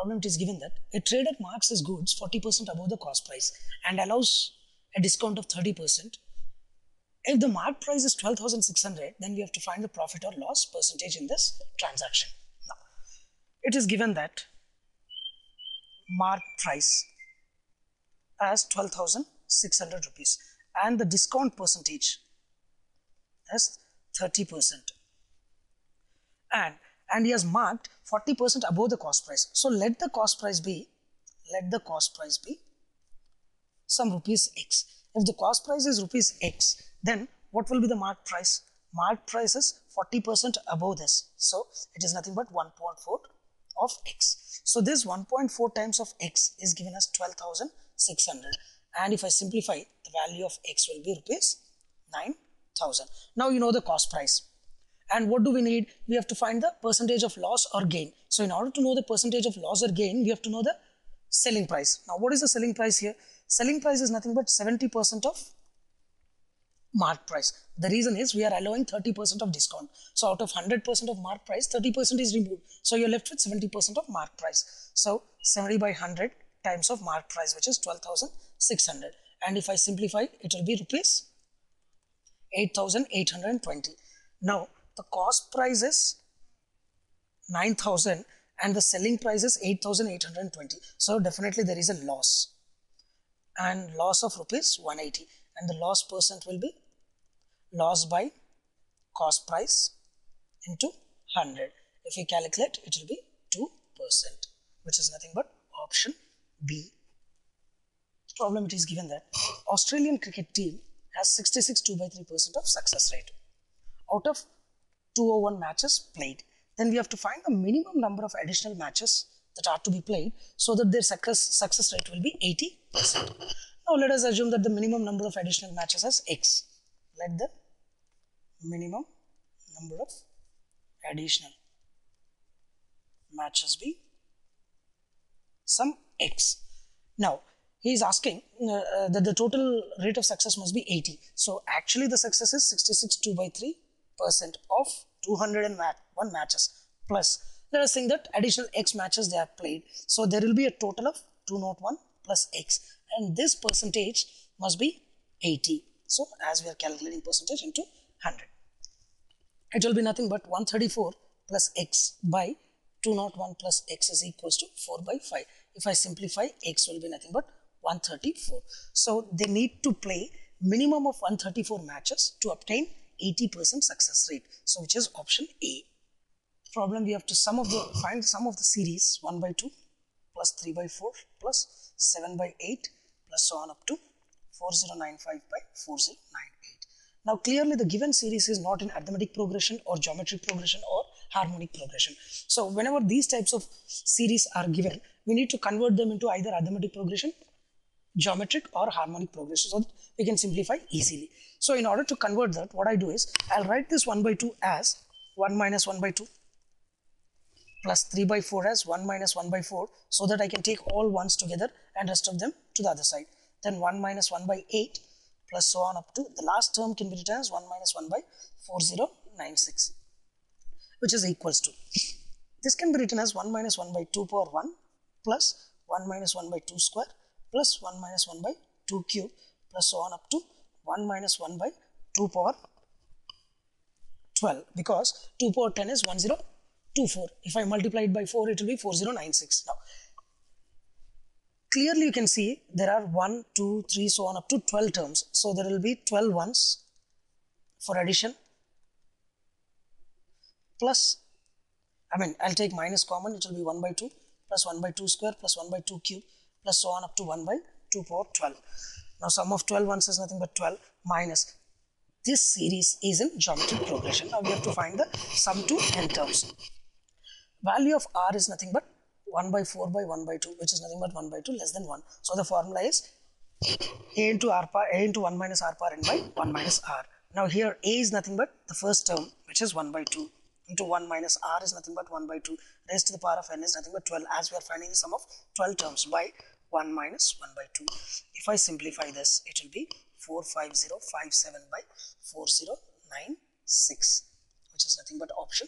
problem it is given that a trader marks his goods 40% above the cost price and allows a discount of 30%. If the mark price is 12,600, then we have to find the profit or loss percentage in this transaction. Now, it is given that mark price as 12,600 rupees and the discount percentage as 30%. And he has marked 40% above the cost price. So let the cost price be some rupees X. If the cost price is rupees X, then what will be the mark price? Mark price is 40% above this. So it is nothing but 1.4 of X. So this 1.4 times of X is given as 12,600. And if I simplify, the value of X will be rupees 9,000. Now you know the cost price. And what do we need? We have to find the percentage of loss or gain. So in order to know the percentage of loss or gain, we have to know the selling price. Now what is the selling price here? Selling price is nothing but 70% of mark price. The reason is we are allowing 30% of discount. So out of 100% of mark price, 30% is removed. So you're left with 70% of mark price. So 70 by 100 times of mark price, which is 12,600. And if I simplify, it will be rupees 8,820. Now the cost price is 9,000 and the selling price is 8,820. So definitely there is a loss, and loss of rupees 180, and the loss percent will be loss by cost price into 100. If we calculate, it will be 2%, which is nothing but option B. Problem, it is given that Australian cricket team has 66 2/3% of success rate out of 201 matches played. Then we have to find the minimum number of additional matches that are to be played so that their success rate will be 80%. Now let us assume that the minimum number of additional matches is X. Let the minimum number of additional matches be some X. Now he is asking that the total rate of success must be 80. So actually the success is 66 2/3% of 201 matches plus, let us think that additional X matches they have played. So there will be a total of 201 plus X, and this percentage must be 80. So as we are calculating percentage into 100, it will be nothing but 134 plus X by 201 plus X is equals to 4 by 5. If I simplify, X will be nothing but 134. So they need to play minimum of 134 matches to obtain 80% success rate. So which is option A. Problem, we have to find the sum of the series 1 by 2 plus 3 by 4 plus 7 by 8 plus so on up to 4095 by 4098. Now clearly the given series is not in arithmetic progression or geometric progression or harmonic progression. So whenever these types of series are given, we need to convert them into either arithmetic progression, geometric or harmonic progression so that we can simplify easily. So in order to convert that, what I do is I'll write this 1 by 2 as 1 minus 1 by 2 plus 3 by 4 as 1 minus 1 by 4, so that I can take all ones together and rest of them to the other side. Then 1 minus 1 by 8 plus so on up to the last term can be written as 1 minus 1 by 4096, which is equals to, this can be written as 1 minus 1 by 2 power 1 plus 1 minus 1 by 2 square plus 1 minus 1 by 2 cube plus so on up to 1 minus 1 by 2 power 12, because 2 power 10 is 1024. If I multiply it by 4, it will be 4096. Now clearly you can see there are 1, 2, 3 so on up to 12 terms. So there will be 12 ones for addition plus, I'll take minus common, it will be 1 by 2 plus 1 by 2 square plus 1 by 2 cube plus so on up to 1 by 2 power 12. Now sum of 12 ones is nothing but 12 minus, this series is in geometric progression. Now we have to find the sum to n terms. Value of r is nothing but 1 by 4 by 1 by 2, which is nothing but 1 by 2 less than 1. So the formula is a into 1 minus r power n by 1 minus r. Now here a is nothing but the first term, which is 1 by 2 into 1 minus r is nothing but 1 by 2 raised to the power of n is nothing but 12, as we are finding the sum of 12 terms by 1 minus 1 by 2. If I simplify this, it will be 45057 by 4096, which is nothing but option